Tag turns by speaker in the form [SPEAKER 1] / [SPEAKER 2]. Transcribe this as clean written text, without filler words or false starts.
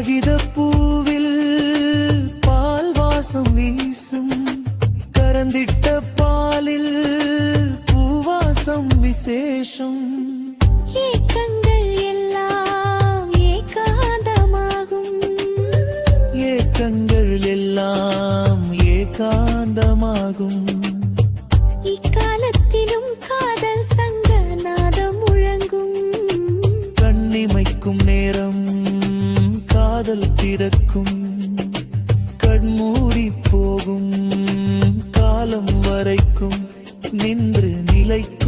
[SPEAKER 1] காகித பூவில் பால் வாசம் வீசும், கறந்திட்ட பாலில் பூவாசம் விசேஷம்.
[SPEAKER 2] ஏக்கங்கள் எல்லாம் ஏகாந்தமாகும்,
[SPEAKER 1] ஏக்கங்கள் எல்லாம் ஏகாந்தமாகும்.
[SPEAKER 2] இக்காலத்திலும் காதல் சங்க நாதம் முழங்கும்,
[SPEAKER 1] கண்ணிமைக்கும் நேரம் காதல் பிறக்கும். கண்மூடி போகும் காலம் வரைக்கும் நின்று நிலைக்கும்.